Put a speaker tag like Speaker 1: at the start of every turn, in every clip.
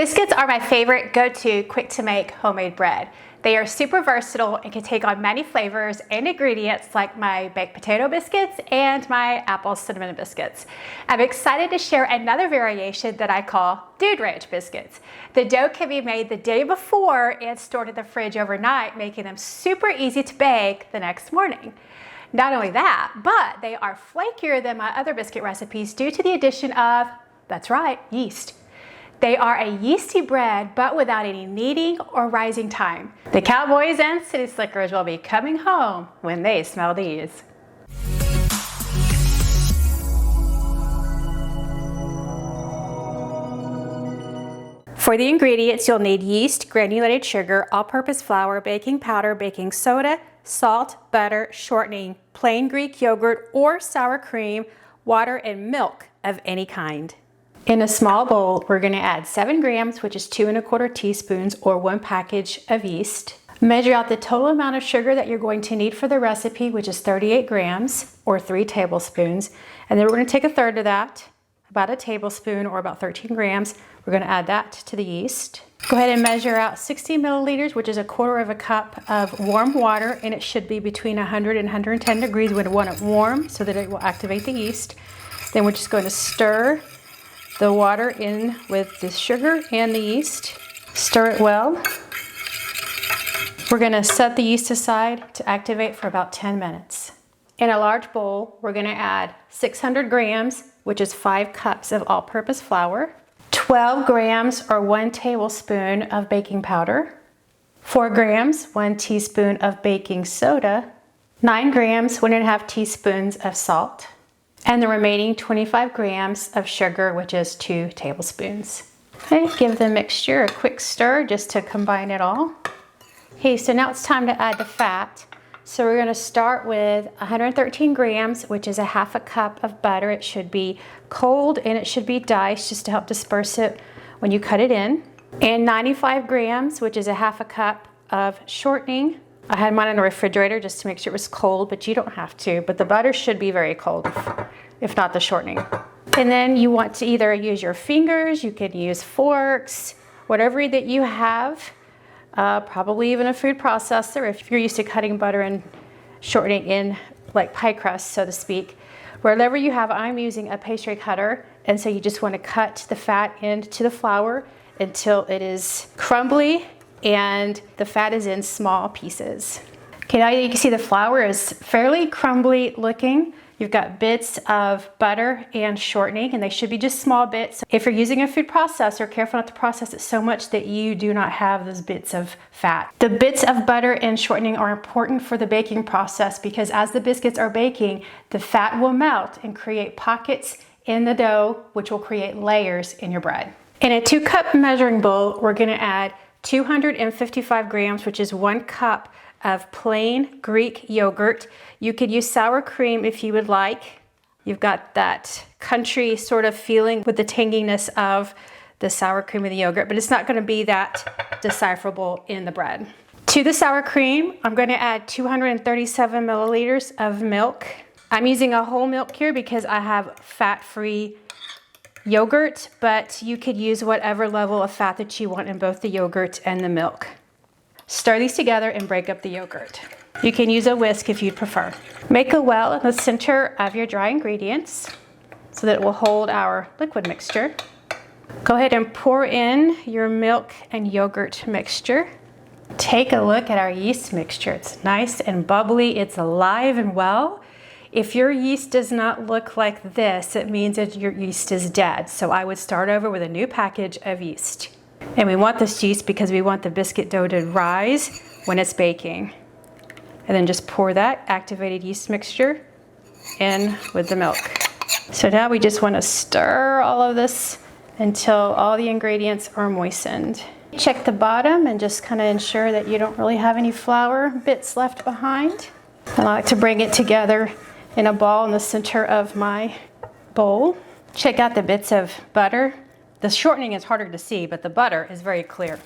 Speaker 1: Biscuits are my favorite go-to quick-to-make homemade bread. They are super versatile and can take on many flavors and ingredients like my baked potato biscuits and my apple cinnamon biscuits. I'm excited to share another variation that I call Dude Ranch Biscuits. The dough can be made the day before and stored in the fridge overnight, making them super easy to bake the next morning. Not only that, but they are flakier than my other biscuit recipes due to the addition of, that's right, yeast. They are a yeasty bread, but without any kneading or rising time. The cowboys and city slickers will be coming home when they smell these. For the ingredients, you'll need yeast, granulated sugar, all-purpose flour, baking powder, baking soda, salt, butter, shortening, plain Greek yogurt or sour cream, water, and milk of any kind. In a small bowl, we're going to add 7 grams, which is 2 1/4 teaspoons or 1 package of yeast. Measure out the total amount of sugar that you're going to need for the recipe, which is 38 grams or 3 tablespoons. And then we're going to take a third of that, about a tablespoon or about 13 grams. We're going to add that to the yeast. Go ahead and measure out 60 milliliters, which is 1/4 cup of warm water, and it should be between 100 and 110 degrees. We want it warm so that it will activate the yeast. Then we're just going to stir the water in with the sugar and the yeast. Stir it well. We're going to set the yeast aside to activate for about 10 minutes. In a large bowl, we're going to add 600 grams, which is 5 cups of all-purpose flour, 12 grams or 1 tablespoon of baking powder, 4 grams, 1 teaspoon of baking soda, 9 grams, 1 1/2 teaspoons of salt, and the remaining 25 grams of sugar, which is 2 tablespoons. Okay, give the mixture a quick stir just to combine it all. Okay, so now it's time to add the fat. So we're going to start with 113 grams, which is 1/2 cup of butter. It should be cold and it should be diced just to help disperse it when you cut it in. And 95 grams, which is 1/2 cup of shortening. I had mine in the refrigerator just to make sure it was cold, but you don't have to. But the butter should be very cold, if not the shortening. And then you want to either use your fingers, you could use forks, whatever that you have, probably even a food processor if you're used to cutting butter and shortening in like pie crust, so to speak. Whatever you have, I'm using a pastry cutter, and so you just want to cut the fat into the flour until it is crumbly and the fat is in small pieces. Okay, now you can see the flour is fairly crumbly looking. You've got bits of butter and shortening, and they should be just small bits. If you're using a food processor, careful not to process it so much that you do not have those bits of fat. The bits of butter and shortening are important for the baking process because as the biscuits are baking, the fat will melt and create pockets in the dough, which will create layers in your bread. In a 2-cup measuring bowl, we're going to add 255 grams, which is 1 cup of plain Greek yogurt. You could use sour cream if you would like. You've got that country sort of feeling with the tanginess of the sour cream and the yogurt, but it's not going to be that decipherable in the bread. To the sour cream, I'm going to add 237 milliliters of milk. I'm using a whole milk here because I have fat-free yogurt, but you could use whatever level of fat that you want in both the yogurt and the milk. Stir these together and break up the yogurt. You can use a whisk if you'd prefer. Make a well in the center of your dry ingredients so that it will hold our liquid mixture. Go ahead and pour in your milk and yogurt mixture. Take a look at our yeast mixture. It's nice and bubbly. It's alive and well. If your yeast does not look like this, it means that your yeast is dead. So I would start over with a new package of yeast. And we want this yeast because we want the biscuit dough to rise when it's baking. And then just pour that activated yeast mixture in with the milk. So now we just want to stir all of this until all the ingredients are moistened. Check the bottom and just kind of ensure that you don't really have any flour bits left behind. And I like to bring it together in a ball in the center of my bowl. Check out the bits of butter. The shortening is harder to see, but the butter is very clear.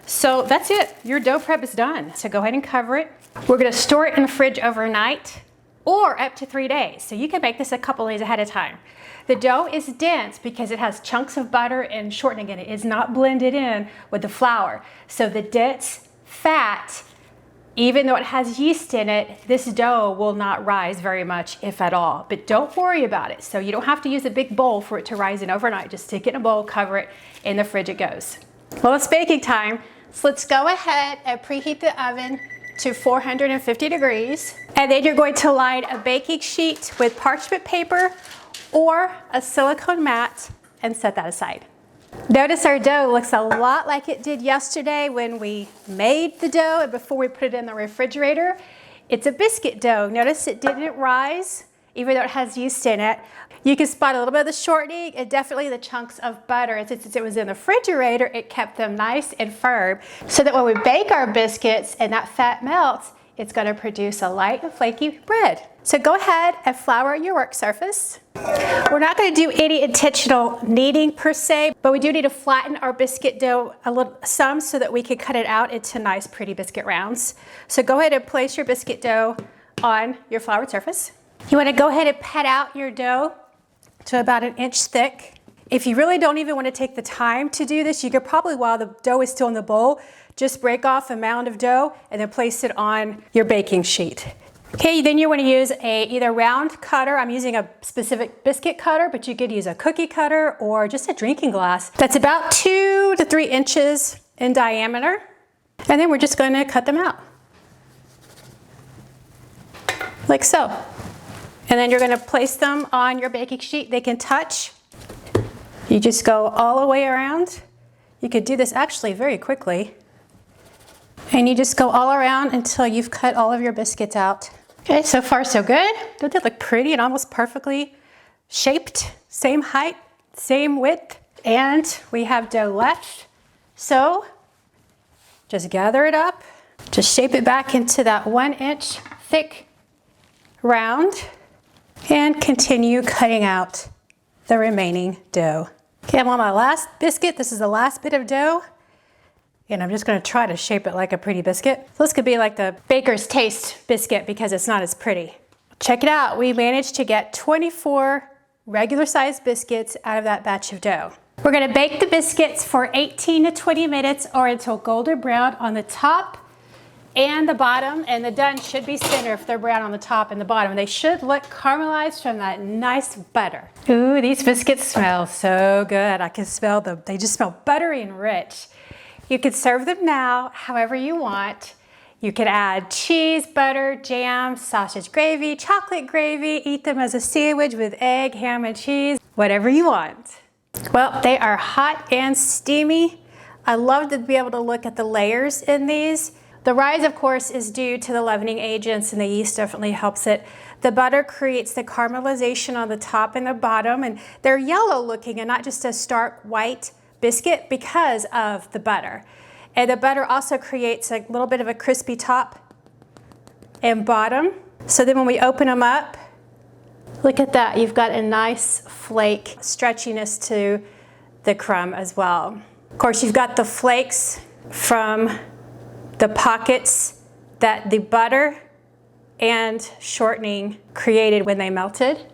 Speaker 1: So that's it. Your dough prep is done. So go ahead and cover it. We're going to store it in the fridge overnight. or up to 3 days. So you can make this a couple days ahead of time. The dough is dense because it has chunks of butter and shortening in it. It's not blended in with the flour. So the dense fat, even though it has yeast in it, this dough will not rise very much, if at all. But don't worry about it. So you don't have to use a big bowl for it to rise in overnight. Just stick it in a bowl, cover it, in the fridge it goes. Well, it's baking time. So let's go ahead and preheat the oven to 450 degrees. And then you're going to line a baking sheet with parchment paper or a silicone mat and set that aside. Notice our dough looks a lot like it did yesterday when we made the dough and before we put it in the refrigerator. It's a biscuit dough. Notice it didn't rise, even though it has yeast in it. You can spot a little bit of the shortening and definitely the chunks of butter. And since it was in the refrigerator, it kept them nice and firm so that when we bake our biscuits and that fat melts, it's going to produce a light and flaky bread. So go ahead and flour your work surface. We're not going to do any intentional kneading per se, but we do need to flatten our biscuit dough some so that we can cut it out into nice pretty biscuit rounds. So go ahead and place your biscuit dough on your floured surface. You want to go ahead and pat out your dough to about 1 inch thick. If you really don't even want to take the time to do this, you could probably, while the dough is still in the bowl, just break off a mound of dough and then place it on your baking sheet. Okay, then you want to use either round cutter. I'm using a specific biscuit cutter, but you could use a cookie cutter or just a drinking glass. That's about 2 to 3 inches in diameter. And then we're just going to cut them out. Like so. And then you're going to place them on your baking sheet. They can touch. You just go all the way around. You could do this actually very quickly. And you just go all around until you've cut all of your biscuits out. Okay, so far so good. Don't they look pretty and almost perfectly shaped? Same height, same width. And we have dough left. So just gather it up. Just shape it back into that 1 inch thick round. And continue cutting out the remaining dough. Okay, I'm on my last biscuit. This is the last bit of dough. And I'm just going to try to shape it like a pretty biscuit. So this could be like the baker's taste biscuit because it's not as pretty. Check it out. We managed to get 24 regular sized biscuits out of that batch of dough. We're going to bake the biscuits for 18 to 20 minutes or until golden brown on the top and the bottom, and the done should be center if they're brown on the top and the bottom. They should look caramelized from that nice butter. Ooh, these biscuits smell so good. I can smell them. They just smell buttery and rich. You could serve them now however you want. You could add cheese, butter, jam, sausage gravy, chocolate gravy, eat them as a sandwich with egg, ham, and cheese, whatever you want. Well, they are hot and steamy. I love to be able to look at the layers in these. The rise, of course, is due to the leavening agents, and the yeast definitely helps it. The butter creates the caramelization on the top and the bottom, and they're yellow looking and not just a stark white biscuit because of the butter. And the butter also creates a little bit of a crispy top and bottom. So then when we open them up, look at that. You've got a nice flake stretchiness to the crumb as well. Of course, you've got the flakes from the pockets that the butter and shortening created when they melted.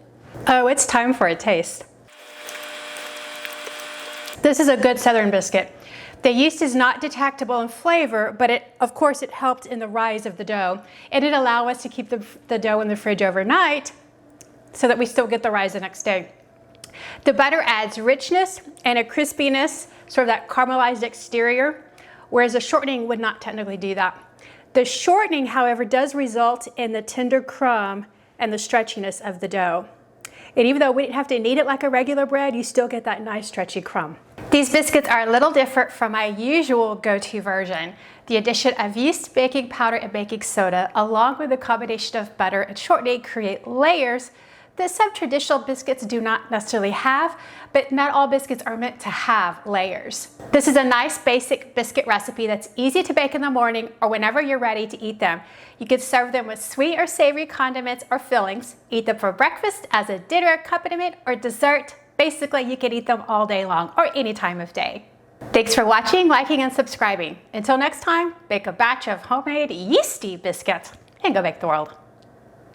Speaker 1: Oh, it's time for a taste. This is a good Southern biscuit. The yeast is not detectable in flavor, but of course it helped in the rise of the dough. And it allowed us to keep the dough in the fridge overnight so that we still get the rise the next day. The butter adds richness and a crispiness, sort of that caramelized exterior, whereas the shortening would not technically do that. The shortening, however, does result in the tender crumb and the stretchiness of the dough. And even though we didn't have to knead it like a regular bread, you still get that nice stretchy crumb. These biscuits are a little different from my usual go-to version. The addition of yeast, baking powder, and baking soda, along with the combination of butter and shortening, create layers that some traditional biscuits do not necessarily have, but not all biscuits are meant to have layers. This is a nice basic biscuit recipe that's easy to bake in the morning or whenever you're ready to eat them. You can serve them with sweet or savory condiments or fillings, eat them for breakfast, as a dinner accompaniment, or dessert. Basically, you can eat them all day long or any time of day. Thanks for watching, liking, and subscribing. Until next time, bake a batch of homemade yeasty biscuits and go bake the world.